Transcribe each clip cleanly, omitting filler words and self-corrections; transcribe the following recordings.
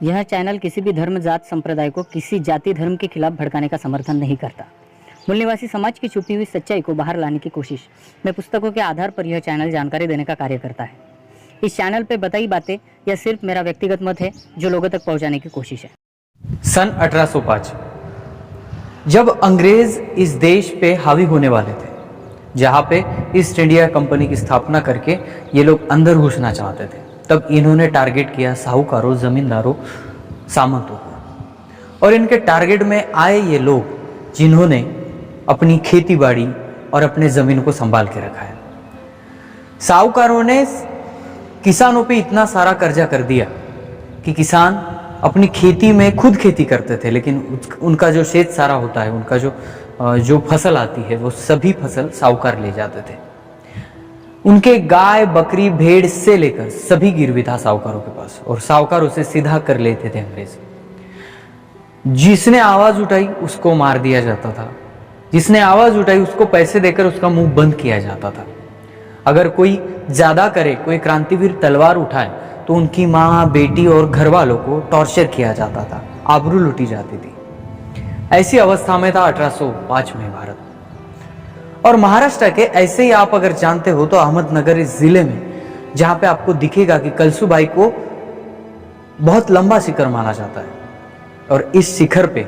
यह चैनल किसी भी धर्म जात संप्रदाय को किसी जाति धर्म के खिलाफ भड़काने का समर्थन नहीं करता। मूल निवासी समाज की छुपी हुई सच्चाई को बाहर लाने की कोशिश में पुस्तकों के आधार पर यह चैनल जानकारी देने का कार्य करता है। इस चैनल पर बताई बातें यह सिर्फ मेरा व्यक्तिगत मत है जो लोगों तक पहुंचाने की कोशिश है। सन 1805 जब अंग्रेज इस देश पे हावी होने वाले थे, जहाँ पे ईस्ट इंडिया कंपनी की स्थापना करके ये लोग अंदर घुसना चाहते थे, तब इन्होंने टारगेट किया साहूकारों, जमींदारों, सामंतों को। और इनके टारगेट में आए ये लोग जिन्होंने अपनी खेती बाड़ी और अपने ज़मीन को संभाल के रखा है। साहूकारों ने किसानों पे इतना सारा कर्जा कर दिया कि किसान अपनी खेती में खुद खेती करते थे, लेकिन उनका जो शेत सारा होता है, उनका जो फसल आती है, वो सभी फसल साहूकार ले जाते थे। उनके गाय, बकरी, भेड़ से लेकर सभी गिरवी था साहूकारों के पास, और साहूकार उसे सीधा कर लेते थे अंग्रेज। जिसने आवाज उठाई उसको मार दिया जाता था, जिसने आवाज उठाई उसको पैसे देकर उसका मुंह बंद किया जाता था। अगर कोई ज्यादा करे, कोई क्रांतिवीर तलवार उठाए, तो उनकी माँ, बेटी और घर वालों को टॉर्चर किया जाता था, आबरू लूटी जाती थी। ऐसी अवस्था में था 1805 में भारत। और महाराष्ट्र के ऐसे ही आप अगर जानते हो तो अहमदनगर इस जिले में, जहां पे आपको दिखेगा कि कलसूबाई को बहुत लंबा शिखर माना जाता है, और इस शिखर पे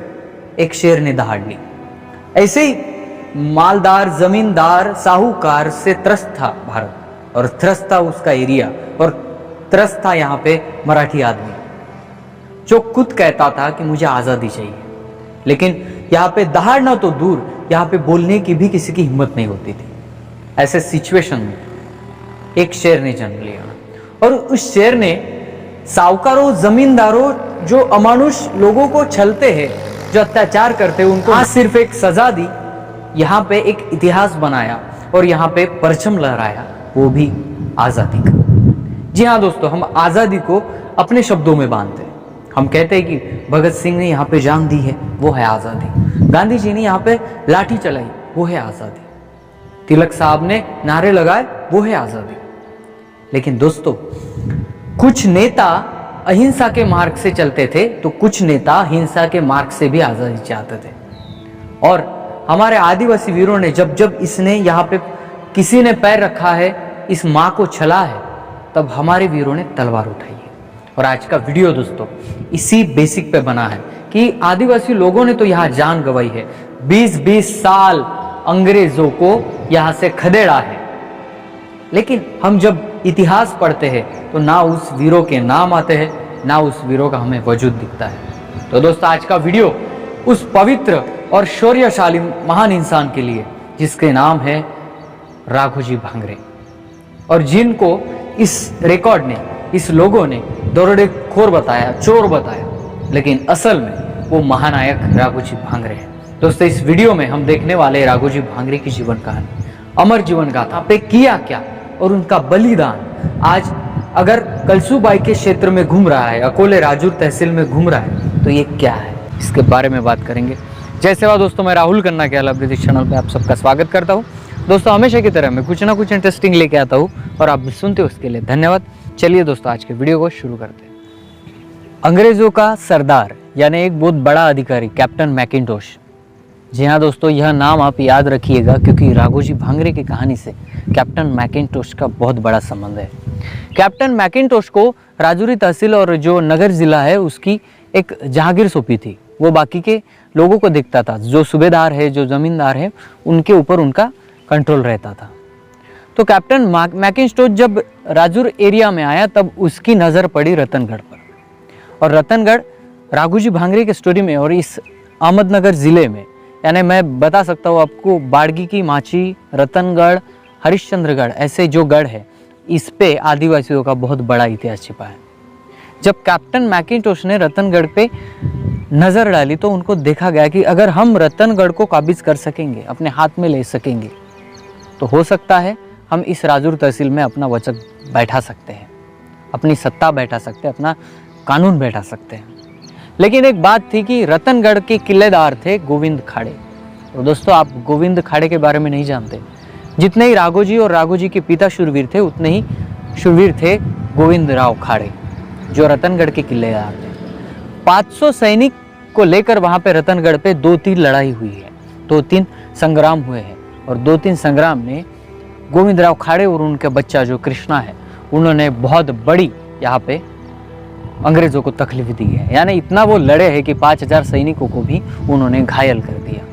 एक शेर ने दहाड़ ली। ऐसे ही मालदार, जमींदार, साहूकार से त्रस्त था भारत, और त्रस्त था उसका एरिया, और त्रस्त था यहाँ पे मराठी आदमी जो खुद कहता था कि मुझे आजादी चाहिए। लेकिन यहाँ पे दहाड़ना तो दूर, यहाँ पे बोलने की भी किसी की हिम्मत नहीं होती थी। ऐसे सिचुएशन में एक शेर ने जन्म लिया, और उस शेर ने साहूकारों, जमींदारों, जो अमानुष लोगों को छलते हैं, जो अत्याचार करते हैं, उनको आज सिर्फ एक सजा दी, यहाँ पे एक इतिहास बनाया और यहाँ पे परचम लहराया, वो भी आजादी का। जी हाँ दोस्तों, हम आजादी को अपने शब्दों में बांधते हैं। हम कहते हैं कि भगत सिंह ने यहाँ पे जान दी है, वो है आजादी। गांधी जी ने यहाँ पे लाठी चलाई, वो है आजादी। तिलक साहब ने नारे लगाए, वो है आजादी। लेकिन दोस्तों, कुछ नेता अहिंसा के मार्ग से चलते थे, तो कुछ नेता हिंसा के मार्ग से भी आजादी चाहते थे। और हमारे आदिवासी वीरों ने जब जब इसने यहाँ पे किसी ने पैर रखा है, इस माँ को छला है, तब हमारे वीरों ने तलवार उठाई है। और आज का वीडियो दोस्तों इसी बेसिक पे बना है कि आदिवासी लोगों ने तो यहाँ जान गंवाई है, 20-20 साल अंग्रेजों को यहाँ से खदेड़ा है। लेकिन हम जब इतिहास पढ़ते हैं तो ना उस वीरों के नाम आते हैं, ना उस वीरों का हमें वजूद दिखता है। तो दोस्तों, आज का वीडियो उस पवित्र और शौर्यशाली महान इंसान के लिए जिसके नाम है राघोजी भांगरे, और जिनको इस रिकॉर्ड ने, इस लोगों ने दरोड़े खोर बताया, चोर बताया, लेकिन असल में वो महानायक राघोजी भांगरे हैं। दोस्तों, इस वीडियो में हम देखने वाले राघोजी भांगरे की जीवन कहानी, अमर जीवन गाथा पे किया क्या और उनका बलिदान आज अगर कलसूबाई के क्षेत्र में घूम रहा है, अकोले राजूर तहसील में घूम रहा है, तो ये क्या है, इसके बारे में बात करेंगे। जय सेवा दोस्तों, मैं राहुल खन्ना के अलग चैनल पे आप सबका स्वागत करता हूँ। दोस्तों, हमेशा की तरह मैं कुछ ना कुछ इंटरेस्टिंग लेके आता हूँ और आप भी सुनते हो, उसके लिए धन्यवाद। चलिए दोस्तों, आज के वीडियो को शुरू करते हैं। अंग्रेजों का सरदार यानी एक बहुत बड़ा अधिकारी कैप्टन मैकिंटोश। जी हाँ दोस्तों, यह नाम आप याद रखिएगा, क्योंकि राघोजी भांगरे की कहानी से कैप्टन मैकिंटोश का बहुत बड़ा संबंध है। कैप्टन मैकिंटोश को राजौरी तहसील और जो नगर जिला है उसकी एक जहागीर सौंपी थी। वो बाकी के लोगों को देखता था, जो सूबेदार है, जो जमींदार है, उनके ऊपर उनका कंट्रोल रहता था। तो कैप्टन मैकिंटोश जब राजौर एरिया में आया, तब उसकी नज़र पड़ी रतनगढ़ पर। और रतनगढ़ राघोजी भांगरे के स्टोरी में और इस अहमदनगर ज़िले में, यानी मैं बता सकता हूँ आपको, बाड़गी की माची, रतनगढ़, हरिश्चंद्रगढ़, ऐसे जो गढ़ है, इस पे आदिवासियों का बहुत बड़ा इतिहास छिपा है। जब कैप्टन मैकिंटोश ने रतनगढ़ पे नज़र डाली तो उनको देखा गया कि अगर हम रतनगढ़ को काबिज कर सकेंगे, अपने हाथ में ले सकेंगे, तो हो सकता है हम इस राजौर तहसील में अपना वचन बैठा सकते हैं, अपनी सत्ता बैठा सकते हैं, अपना कानून बैठा सकते हैं। लेकिन एक बात थी कि रतनगढ़ के किलेदार थे गोविंद खाड़े। तो दोस्तों, आप गोविंद खाड़े के बारे में नहीं जानते। जितने ही राघोजी और राघोजी के पिता शूरवीर थे, उतने ही शूरवीर थे गोविंद राव खाड़े, जो रतनगढ़ के किलेदार थे। 500 सैनिक को लेकर वहां पे रतनगढ़ पे 2-3 लड़ाई हुई है, 2-3 संग्राम हुए हैं। और 2-3 संग्राम में गोविंदराव खाड़े और उनके बच्चा जो कृष्णा है, उन्होंने बहुत बड़ी यहाँ पे अंग्रेजों को तकलीफ दी है। यानी इतना वो लड़े हैं कि 5000 सैनिकों को भी उन्होंने घायल कर दिया।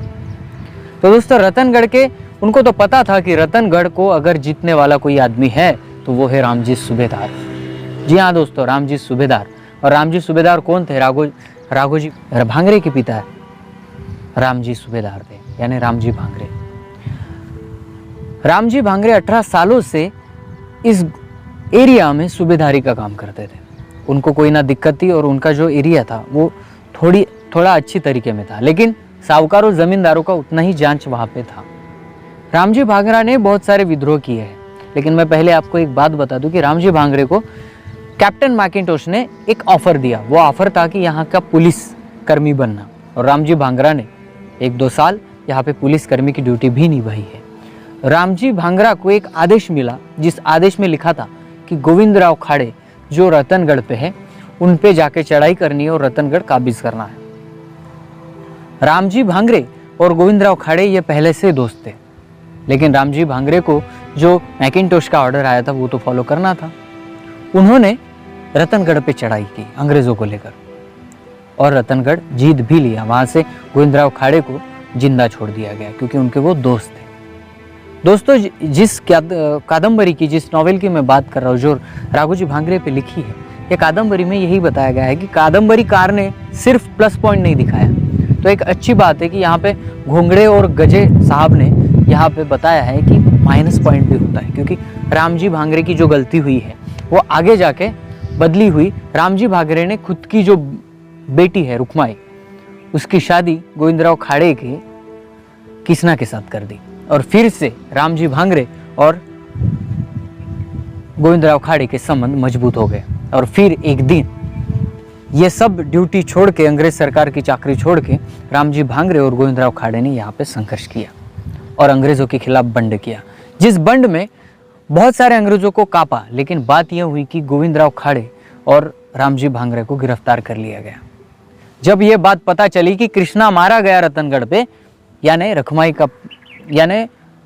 तो दोस्तों रतनगढ़ के उनको तो पता था कि रतनगढ़ को अगर जीतने वाला कोई आदमी है तो वो है रामजी सुबेदार। जी हाँ दोस्तों, रामजी सुबेदार। और रामजी सुबेदार कौन थे? राघोजी भांगरे के पिता रामजी सुबेदार थे, यानी रामजी भांगरे। रामजी भांगरे 18 सालों से इस एरिया में सूबेदारी का काम करते थे। उनको कोई ना दिक्कत थी और उनका जो एरिया था वो थोड़ा अच्छी तरीके में था, लेकिन साहूकारों जमींदारों का उतना ही जांच वहां पे था। रामजी भांगरा ने बहुत सारे विद्रोह किए हैं, लेकिन मैं पहले आपको एक बात बता दूं कि रामजी भांगरे को कैप्टन मैकिंटोश ने एक ऑफर दिया। वो ऑफर था कि यहाँ का पुलिस कर्मी बनना, और रामजी भांगरा ने 1-2 साल यहाँ पे पुलिस कर्मी की ड्यूटी भी निभाई है। रामजी भांगरा को एक आदेश मिला, जिस आदेश में लिखा था कि गोविंदराव खाड़े जो रतनगढ़ पे है उन पे जाके चढ़ाई करनी है और रतनगढ़ काबिज करना है। रामजी भांगरे और गोविंदराव खाड़े ये पहले से दोस्त थे, लेकिन रामजी भांगरे को जो मैकिंटोश का ऑर्डर आया था वो तो फॉलो करना था। उन्होंने रतनगढ़ पे चढ़ाई की अंग्रेजों को लेकर, और रतनगढ़ जीत भी लिया। वहां से गोविंदराव खाड़े को जिंदा छोड़ दिया गया क्योंकि उनके वो दोस्त थे। दोस्तों जिस कादम्बरी की, जिस नॉवेल की मैं बात कर रहा हूँ जो राघोजी भांगरे पे लिखी है, ये कादम्बरी में यही बताया गया है कि कादम्बरीकार ने सिर्फ प्लस पॉइंट नहीं दिखाया। तो एक अच्छी बात है कि यहाँ पे घोंगड़े और गजे साहब ने यहाँ पे बताया है कि माइनस पॉइंट भी होता है, क्योंकि रामजी भांगरे की जो गलती हुई है वो आगे जाके बदली हुई। रामजी भांगरे ने खुद की जो बेटी है रुक्माई, उसकी शादी गोविंदराव खाड़े के किसना के साथ कर दी, और फिर से रामजी भांगरे और गोविंदराव खाड़े के संबंध मजबूत हो गए। और फिर एक दिन ये सब ड्यूटी छोड़ के, अंग्रेज सरकार की चाकरी छोड़ के, रामजी भांगरे और गोविंदराव खाड़े ने यहाँ पे संघर्ष किया और अंग्रेजों के खिलाफ बंड किया, जिस बंड में बहुत सारे अंग्रेजों को कापा। लेकिन बात यह हुई कि गोविंदराव खाड़े और रामजी भांगरे को गिरफ्तार कर लिया गया। जब यह बात पता चली कि कृष्णा मारा गया रतनगढ़ पे, यानी रखमाई का, यानी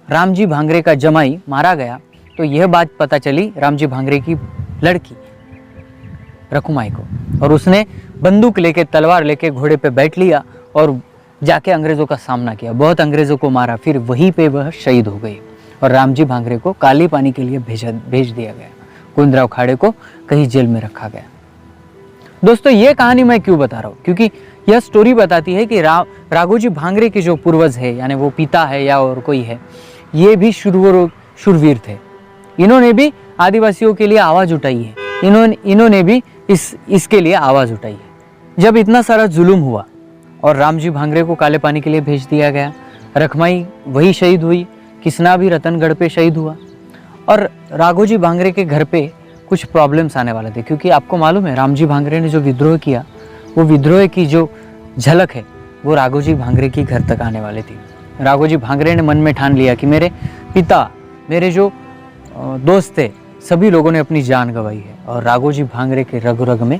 रामजी भांगरे का जमाई मारा गया, तो यह बात पता चली रामजी भांगरे की लड़की रखुमाई को, और उसने बंदूक लेके, तलवार लेके घोड़े पे बैठ लिया और जाके अंग्रेजों का सामना किया। बहुत अंग्रेजों को मारा, फिर वहीं पे वह शहीद हो गई और रामजी भांगरे को काली पानी के लिए भेज दिया गया। गोविंदराव खाड़े को कहीं जेल में रखा गया। दोस्तों ये कहानी मैं क्यों बता रहा हूँ? क्योंकि यह स्टोरी बताती है कि राघोजी भांगरे के जो पूर्वज है, यानी वो पिता है या और कोई है, ये भी शूरवीर थे। इन्होंने भी आदिवासियों के लिए आवाज उठाई है, इन्होंने भी इसके लिए आवाज उठाई है। जब इतना सारा जुल्म हुआ और रामजी भांगरे को काले पानी के लिए भेज दिया गया, रखमाई वही शहीद हुई, किसना भी रतनगढ़ पे शहीद हुआ, और राघोजी भांगरे के घर पे कुछ प्रॉब्लम्स आने वाले थे। क्योंकि आपको मालूम है रामजी भांगरे ने जो विद्रोह किया, वो विद्रोह की जो झलक है वो राघोजी भांगरे की घर तक आने वाली थी। राघोजी भांगरे ने मन में ठान लिया कि मेरे पिता, मेरे जो दोस्त थे, सभी लोगों ने अपनी जान गंवाई है, और राघोजी भांगरे के रग रग में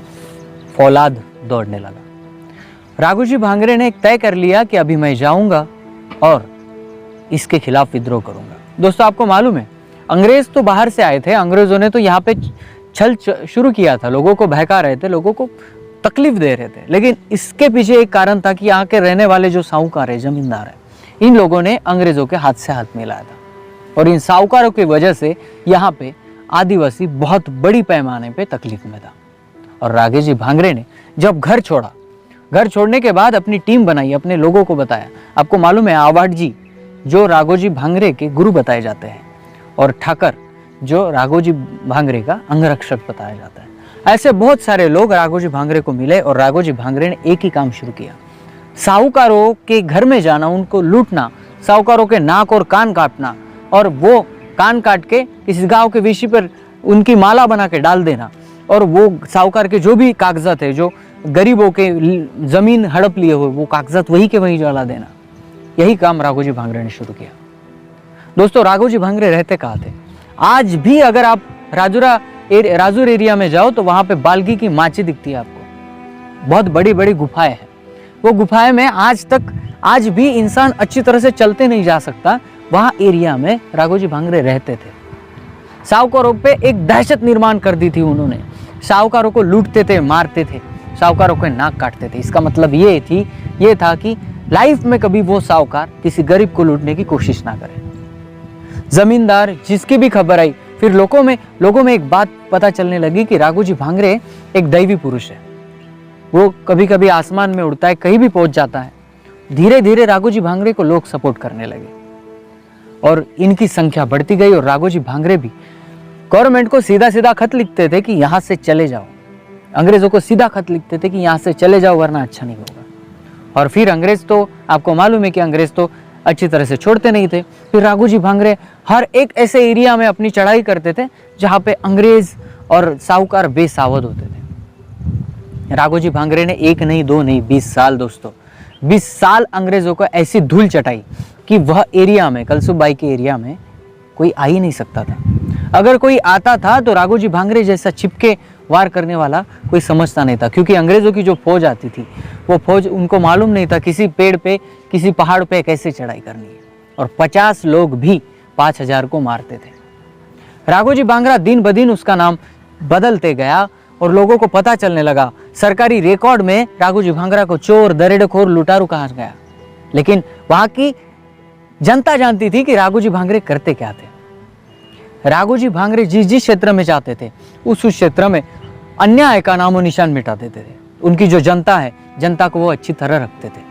फौलाद दौड़ने लगा। राघोजी भांगरे ने एक तय कर लिया कि अभी मैं जाऊंगा और इसके खिलाफ विद्रोह करूंगा। दोस्तों आपको मालूम है अंग्रेज तो बाहर से आए थे, अंग्रेजों ने तो यहाँ पे छल शुरू किया था, लोगों को बहका रहे थे, लोगों को तकलीफ दे रहे थे। लेकिन इसके पीछे एक कारण था कि यहाँ के रहने वाले जो साहूकार है, जमींदार है, इन लोगों ने अंग्रेजों के हाथ से हाथ मिलाया था, और इन साहूकारों की वजह से यहाँ पे आदिवासी बहुत बड़ी पैमाने पे तकलीफ में था। और राघोजी भांगरे ने जब घर छोड़ा, घर छोड़ने के बाद अपनी टीम बनाई, अपने लोगों को बताया। आपको मालूम है आवाट जी जो राघोजी भांगरे के गुरु बताए जाते हैं, और ठाकर जो राघोजी भांगरे का अंगरक्षक बताया जाता है। ऐसे बहुत सारे लोग राघोजी भांगरे को मिले और राघोजी भांगरे ने एक ही काम शुरू किया, साहूकारों के घर में जाना, उनको लूटना, साहूकारों के नाक और कान काटना, और वो कान काट के किसी गांव के विषय पर उनकी माला बना के डाल देना, और वो साहूकार के जो भी कागजात है, जो गरीबों के जमीन हड़प लिए हुए, वो कागजात वही के वही जला देना। यही काम राघोजी भांगरे ने शुरू किया। दोस्तों राघोजी भांगरे रहते कहाँ थे? आज भी अगर आप राजूर एरिया में जाओ तो वहां पे बाल्गी की माची दिखती है आपको। बहुत बड़ी बड़ी गुफाएं हैं। वो गुफाएं में आज भी इंसान अच्छी तरह से चलते नहीं जा सकता। वहाँ एरिया में राघोजी भांगरे रहते थे। साहूकारों पे एक दहशत निर्माण कर दी थी उन्होंने। साहूकारों को लूटते थे, मारते थे, साहूकारों के नाक काटते थे। इसका मतलब ये था कि लाइफ में कभी वो साहूकार किसी गरीब को लूटने की कोशिश ना करे। जमींदार जिसकी भी खबर आई, फिर लोगों में एक बात पता चलने लगी कि राघोजी भांगरे एक दैवी पुरुष है। वो कभी कभी आसमान में उड़ता है, कहीं भी पहुंच जाता है। धीरे धीरे राघोजी भांगरे को लोग सपोर्ट करने लगे और इनकी संख्या बढ़ती गई। और राघोजी भांगरे भी गवर्नमेंट को सीधा सीधा खत लिखते थे कि यहाँ से चले जाओ। अंग्रेजों को सीधा खत लिखते थे कि यहाँ से चले जाओ वरना अच्छा नहीं होगा। और फिर अंग्रेज तो आपको मालूम है कि अंग्रेज तो अच्छी तरह से छोड़ते नहीं थे। फिर राघोजी भांगरे हर एक ऐसे एरिया में अपनी चढ़ाई करते थे जहाँ पे अंग्रेज और साहूकार बेसावध होते थे। राघोजी भांगरे ने 1 नहीं 2 नहीं 20 साल दोस्तों 20 साल अंग्रेजों को ऐसी धूल चटाई कि वह एरिया में, कलसुबाई के एरिया में कोई आ ही नहीं सकता था। अगर कोई आता था तो राघोजी भांगरे जैसा छिपके वार करने वाला कोई समझता नहीं था, क्योंकि अंग्रेजों की जो फौज आती थी वो फौज उनको मालूम नहीं था किसी पेड़ पे, किसी पहाड़ पे कैसे चढ़ाई करनी है। और 50 लोग भी 5000 को मारते थे। राघोजी भांगरा दिन ब दिन उसका नाम बदलते गया और लोगों को पता चलने लगा। सरकारी रिकॉर्ड में राघोजी भांगरा को चोर, दरोडेखोर, लुटारू कहा गया। लेकिन वहां की जनता जानती थी कि राघोजी भांगरे करते क्या थे। राघोजी भांगरे जिस क्षेत्र में जाते थे उस क्षेत्र में अन्याय का नामो निशान मिटा देते थे। उनकी जो जनता है, जनता को वो अच्छी तरह रखते थे।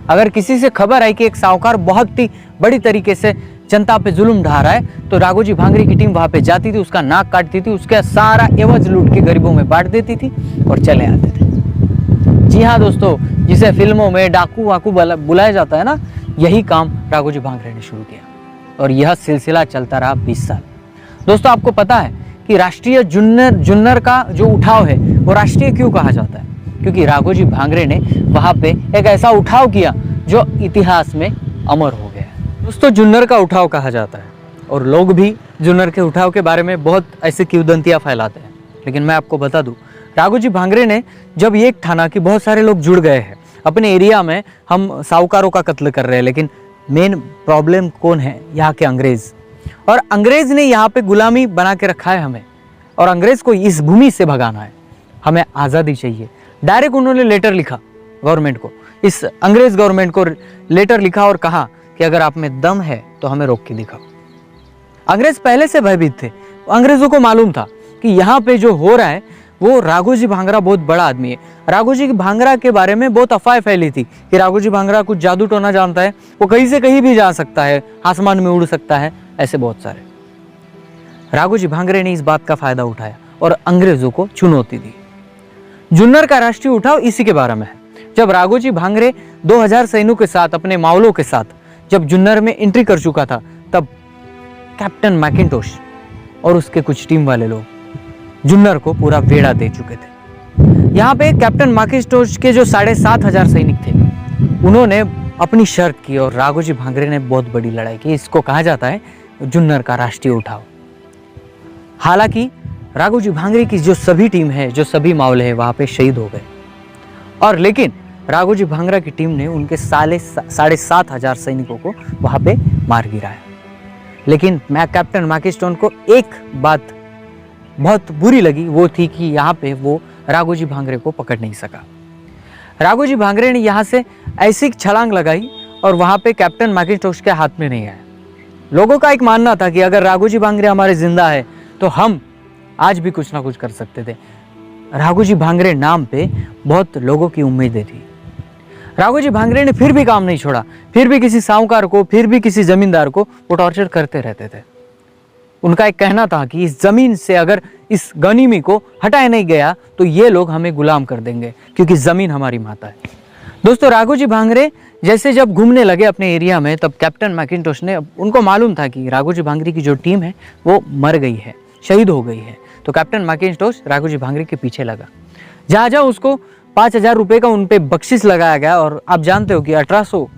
अगर किसी से खबर आई कि एक साहूकार बहुत ही बड़ी तरीके से जनता पे जुल्म ढा रहा है तो राघोजी भांगरे की टीम वहां पे जाती थी, उसका नाक काटती थी, उसका सारा एवज लूट के गरीबों में बांट देती थी और चले आते थे। जी हाँ दोस्तों, जिसे फिल्मों में डाकू वाकू बुलाया जाता है ना, यही काम राघोजी भांगरे ने शुरू किया और यह सिलसिला चलता रहा 20 साल। दोस्तों आपको पता है कि राष्ट्रीय जुन्नर का जो उठाव है वो राष्ट्रीय क्यों कहा जाता है? क्योंकि राघोजी भांगरे ने वहां पे एक ऐसा उठाव किया जो इतिहास में अमर हो गया है। दोस्तों जुन्नर का उठाव कहा जाता है और लोग भी जुन्नर के उठाव के बारे में बहुत ऐसी किंवदंतियां फैलाते हैं। लेकिन मैं आपको बता दूं, राघोजी भांगरे ने जब ये ठाना कि बहुत सारे लोग जुड़ गए हैं अपने एरिया में, हम साहूकारों का कत्ल कर रहे हैं, लेकिन मेन प्रॉब्लम कौन है? यहाँ के अंग्रेज। और अंग्रेज ने यहाँ पे गुलामी बना के रखा है हमें, और अंग्रेज को इस भूमि से भगाना है। हमें आज़ादी चाहिए। डायरेक्ट उन्होंने लेटर लिखा गवर्नमेंट को, इस अंग्रेज गवर्नमेंट को लेटर लिखा और कहा कि अगर आप में दम है तो हमें रोक के दिखाओ। अंग्रेज पहले से भयभीत थे। अंग्रेजों को मालूम था कि यहाँ पे जो हो रहा है वो राघोजी भांगरा बहुत बड़ा आदमी है। राघोजी भांगरा के बारे में बहुत अफवाहें फैली थी कि राघोजी भांगरा कुछ जादू टोना जानता है, वो कहीं से कहीं भी जा सकता है, आसमान में उड़ सकता है, ऐसे बहुत सारे। राघोजी भांगरे ने इस बात का फायदा उठाया और अंग्रेजों को चुनौती दी। जुन्नर का राष्ट्रीय उठाव इसी के बारे में है। जब राघोजी भांगरे 2000 सैनिकों के साथ, अपने मावलों के साथ जब जुन्नर में एंट्री कर चुका था, तब कैप्टन मैकिंटोश और उसके कुछ टीम वाले लोग जुन्नर को पूरा बेड़ा दे चुके थे। यहाँ पे कैप्टन मैकिंटोश के जो 7500 सैनिक थे, उन्होंने अपनी शर्त की और राघोजी भांगरे ने बहुत बड़ी लड़ाई की। इसको कहा जाता है जुन्नर का राष्ट्रीय उठाव। हालांकि राघोजी भांगरे की जो सभी टीम है, जो सभी मावले हैं, वहां पे शहीद हो गए, और लेकिन राघोजी भांगरा की टीम ने उनके 7500 सैनिकों को वहां पे मार गिराया। लेकिन कैप्टन मैकिंटोश को एक बात बहुत बुरी लगी, वो थी कि यहाँ पे वो राघोजी भांगरे को पकड़ नहीं सका। राघोजी भांगरे ने यहाँ से ऐसी छलांग लगाई और वहाँ पे कैप्टन मैकिंटोश के हाथ में नहीं आया। लोगों का एक मानना था कि अगर राघोजी भांगरे हमारे जिंदा है तो हम आज भी कुछ ना कुछ कर सकते थे। राघोजी भांगरे नाम पे बहुत लोगों की उम्मीदें थी। राघोजी भांगरे ने फिर भी काम नहीं छोड़ा, फिर भी किसी साहूकार को, फिर भी किसी जमींदार को वो टॉर्चर करते रहते थे। उनका एक कहना था कि इस जमीन से अगर इस गनीमी को हटाया नहीं गया तो ये लोग हमें गुलाम कर देंगे, क्योंकि जमीन हमारी माता है। दोस्तों राघोजी भांगरे जैसे जब घूमने लगे अपने एरिया में, तब कैप्टन मैकिंटोश ने, उनको मालूम था कि राघोजी भांगरे की जो टीम है वो मर गई है, शहीद हो गई है। तो कैप्टन मैकिंटोश राघोजी भांगरे के पीछे लगा। जहाँ जहाँ उसको 5000 रुपये का उन पे बख्शिश लगाया गया, और आप जानते हो कि 1800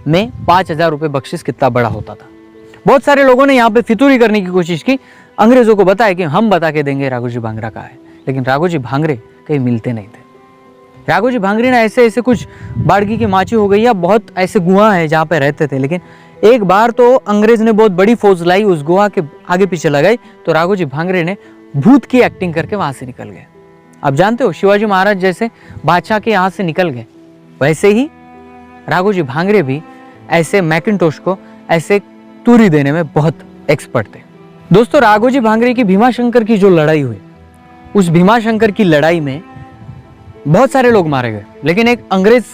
में 5000 रुपये बख्शिश कितना बड़ा होता था। बहुत सारे लोगों ने यहाँ पे फितूरी करने की कोशिश की, अंग्रेजों को बताया कि हम बता के देंगे राघोजी भांगरा का है, लेकिन राघोजी भांगरे कहीं मिलते नहीं थे। राघोजी भांगरे ने ऐसे ऐसे कुछ बाड़गी की माची हो गई या बहुत ऐसे गुहा है जहाँ पे रहते थे, लेकिन एक बार तो अंग्रेज ने बहुत बड़ी फौज लाई, उस गुहा के आगे पीछे लगाई, तो राघोजी भांगरे ने भूत की एक्टिंग करके वहां से निकल गए। आप जानते हो शिवाजी महाराज जैसे बादशाह के यहाँ से निकल गए, वैसे ही राघोजी भांगरे भी ऐसे मैकिंटोश को ऐसे तूरी देने में बहुत एक्सपर्ट थे। दोस्तों, राघोजी भांगरे की भीमाशंकर की जो लड़ाई हुई, उस भीमाशंकर की लड़ाई में बहुत सारे लोग मारे गए, लेकिन एक अंग्रेज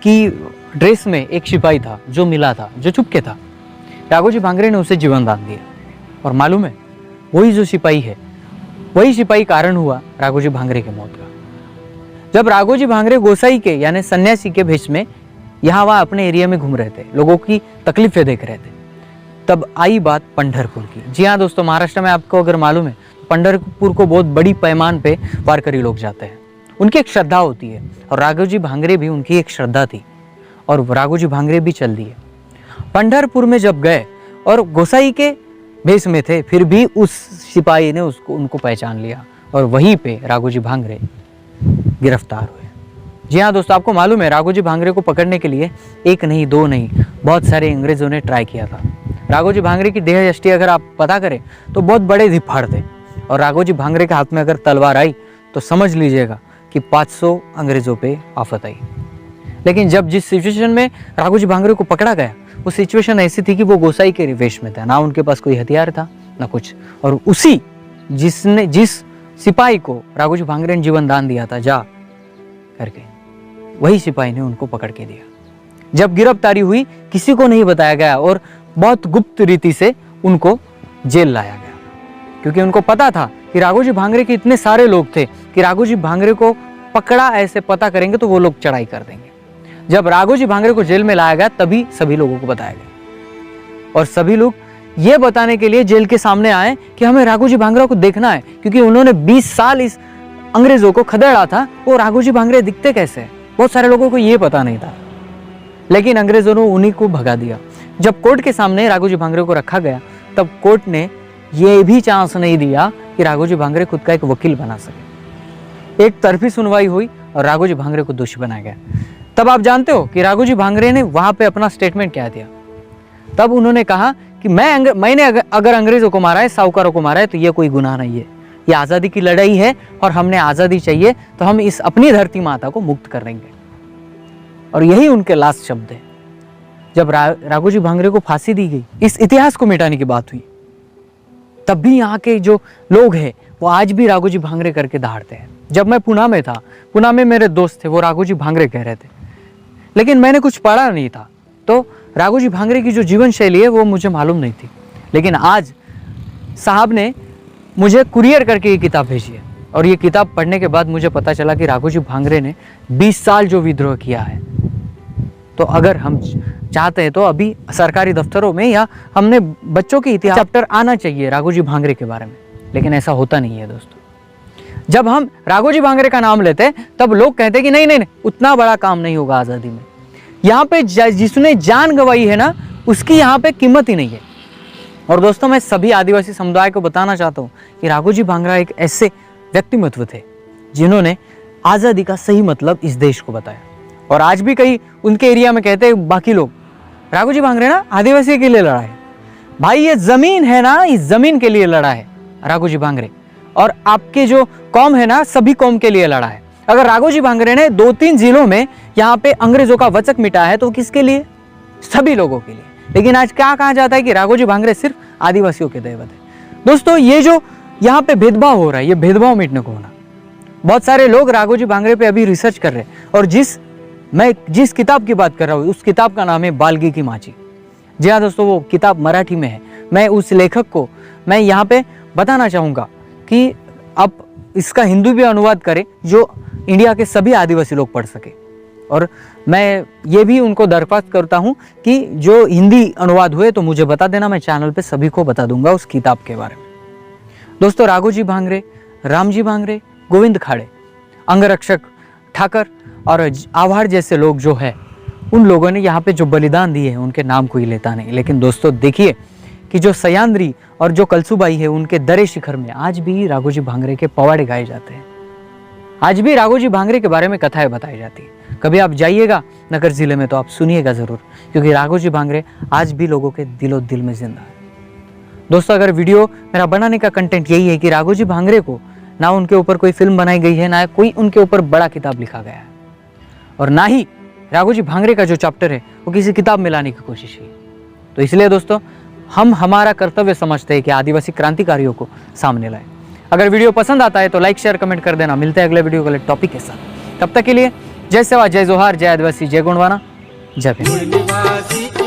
की ड्रेस में एक सिपाही था जो मिला था, जो चुपके था। राघोजी भांगरे ने उसे जीवन दान दिया, और मालूम है वही जो सिपाही है, वही सिपाही कारण हुआ राघोजी भांगरे की मौत का। जब राघोजी भांगरे गोसाई के यानी सन्यासी के भेष में यहाँ वहाँ अपने एरिया में घूम रहे थे, लोगों की तकलीफें देख रहे थे, तब आई बात पंढरपुर की। जी हाँ दोस्तों, महाराष्ट्र में आपको अगर मालूम है, पंढरपुर को बहुत बड़ी पैमान पे वारकरी लोग जाते हैं, उनकी एक श्रद्धा होती है, और राघोजी भांगरे भी उनकी एक श्रद्धा थी, और राघोजी भांगरे भी चल दिए। पंढरपुर में जब गए और गोसाई के भेष में थे, फिर भी उस सिपाही ने उनको पहचान लिया, और वहीं पे राघोजी भांगरे गिरफ्तार हुए। जी हाँ दोस्तों, आपको मालूम है राघोजी भांगरे को पकड़ने के लिए एक नहीं दो नहीं बहुत सारे अंग्रेजों ने ट्राई किया था। राघोजी भांगरे की देह यष्टि अगर आप पता करें तो बहुत बड़े धिप्पाड़ थे, और राघोजी भांगरे के हाथ में अगर तलवार आई तो समझ लीजिएगा कि 500 अंग्रेजों पे आफत आई। लेकिन जब जिस सिचुएशन में राघोजी भांगरे को पकड़ा गया, वो सिचुएशन ऐसी थी कि वो गोसाई के वेश में था, ना उनके पास कोई हथियार था ना कुछ, और उसी जिस सिपाही को राघोजी भांगरे ने जीवन दान दिया था जा करके, वही सिपाही ने उनको पकड़ के दिया। जब गिरफ्तारी हुई किसी को नहीं बताया गया, और बहुत गुप्त रीति से उनको जेल लाया गया, क्योंकि उनको पता था कि राघोजी भांगरे के इतने सारे लोग थे कि राघोजी भांगरे को पकड़ा ऐसे पता करेंगे तो वो लोग चढ़ाई कर देंगे। जब राघोजी भांगरे को जेल में लाया गया तभी सभी लोगों को बताया गया, और सभी लोग ये बताने के लिए जेल के सामने आए कि हमें राघोजी भांगरे को देखना है, क्योंकि उन्होंने 20 साल इस अंग्रेजों को खदेड़ा था, वो राघोजी भांगरे दिखते कैसे हैं। बहुत सारे लोगों को ये पता नहीं था, लेकिन अंग्रेजों ने उन्हीं को भगा दिया। जब कोर्ट के सामने राघोजी भांगरे को रखा गया, तब कोर्ट ने यह भी चांस नहीं दिया कि राघोजी भांगरे खुद का एक वकील बना सके। एक तरफी सुनवाई हुई और राघोजी भांगरे को दोषी बनाया गया। तब आप जानते हो कि राघोजी भांगरे ने वहां पे अपना स्टेटमेंट क्या दिया। तब उन्होंने कहा कि मैंने अगर अंग्रेजों को मारा है, साहूकारों को मारा है, तो ये कोई गुनाह नहीं है, ये आज़ादी की लड़ाई है, और हमने आज़ादी चाहिए तो हम इस अपनी धरती माता को मुक्त कर देंगे। और यही उनके लास्ट शब्द है। जब राघोजी भांगरे को फांसी दी गई, इस इतिहास को मिटाने की बात हुई, तब भी यहाँ के जो लोग हैं वो आज भी राघोजी भांगरे करके दहाड़ते हैं। जब मैं पुणे में था, पुणे में मेरे दोस्त थे, वो राघोजी भांगरे कह रहे थे, लेकिन मैंने कुछ पढ़ा नहीं था, तो राघोजी भांगरे की जो जीवन शैली है वो मुझे मालूम नहीं थी। लेकिन आज साहब ने मुझे कुरियर करके ये किताब भेजी है, और ये किताब पढ़ने के बाद मुझे पता चला कि राघोजी भांगरे ने 20 साल जो विद्रोह किया है, तो अगर हम चाहते हैं तो अभी सरकारी दफ्तरों में या हमने बच्चों के इतिहास चैप्टर आना चाहिए राघोजी भांगरे के बारे में, लेकिन ऐसा होता नहीं है दोस्तों। जब हम राघोजी भांगरे का नाम लेते हैं तब लोग कहते हैं कि नहीं नहीं नहीं, उतना बड़ा काम नहीं होगा आज़ादी में। यहाँ पे जिसने जान गंवाई है ना, उसकी यहाँ पे कीमत ही नहीं है। और दोस्तों, मैं सभी आदिवासी समुदाय को बताना चाहता हूँ कि राघोजी भांगरा एक ऐसे व्यक्तिमत्व थे जिन्होंने आज़ादी का सही मतलब इस देश को बताया। और आज भी कई उनके एरिया में कहते हैं बाकी लोग, राघोजी भांगरे ना आदिवासी के लिए लड़ा है। भाई, ये जमीन है ना, इस जमीन के लिए लड़ा है राघोजी भांगरे, और आपके जो कौम है ना, सभी कौम के लिए लड़ा है। अगर राघोजी भांगरे ने 2-3 जिलों में यहाँ पे अंग्रेजों का वचक मिटाया है तो किसके लिए? सभी लोगों के लिए। लेकिन आज क्या कहा जाता है कि राघोजी भांगरे सिर्फ आदिवासियों के दैवत है। दोस्तों, ये जो यहाँ पे भेदभाव हो रहा है, ये भेदभाव मिटने को होना। बहुत सारे लोग राघोजी भांगरे पे अभी रिसर्च कर रहे हैं, और मैं जिस किताब की बात कर रहा हूँ उस किताब का नाम है बालगी की माची। जी हाँ दोस्तों, वो किताब मराठी में है। मैं उस लेखक को मैं यहाँ पे बताना चाहूँगा कि आप इसका हिंदी भी अनुवाद करें जो इंडिया के सभी आदिवासी लोग पढ़ सके। और मैं ये भी उनको दरख्वास्त करता हूँ कि जो हिंदी अनुवाद हुए तो मुझे बता देना, मैं चैनल पे सभी को बता दूंगा उस किताब के बारे में। दोस्तों, राघोजी भांगरे, रामजी भांगरे, गोविंद खाड़े, अंगरक्षक ठाकर और आभार जैसे लोग जो है, उन लोगों ने यहाँ पे जो बलिदान दिए हैं उनके नाम कोई लेता नहीं। लेकिन दोस्तों देखिए कि जो सयांद्री और जो कलसूबाई है, उनके दरे शिखर में आज भी राघोजी भांगरे के पवाड़े गाए जाते हैं। आज भी राघोजी भांगरे के बारे में कथाएं बताई जाती है। कभी आप जाइएगा नगर जिले में तो आप सुनिएगा जरूर, क्योंकि राघोजी भांगरे आज भी लोगों के दिलो दिल में जिंदा है। दोस्तों, अगर वीडियो मेरा बनाने का कंटेंट यही है कि राघोजी भांगरे को ना उनके ऊपर कोई फिल्म बनाई गई है, ना कोई उनके ऊपर बड़ा किताब लिखा गया है, और ना ही राघोजी भांगरे का जो चैप्टर है वो किसी किताब में लाने की कोशिश की, तो इसलिए दोस्तों हम हमारा कर्तव्य समझते हैं कि आदिवासी क्रांतिकारियों को सामने लाए। अगर वीडियो पसंद आता है तो लाइक शेयर कमेंट कर देना। मिलते हैं अगले वीडियो के टॉपिक के साथ। तब तक के लिए जय सेवा, जय जोहार, जय आदिवासी, जय गोंडवाना, जय भीम।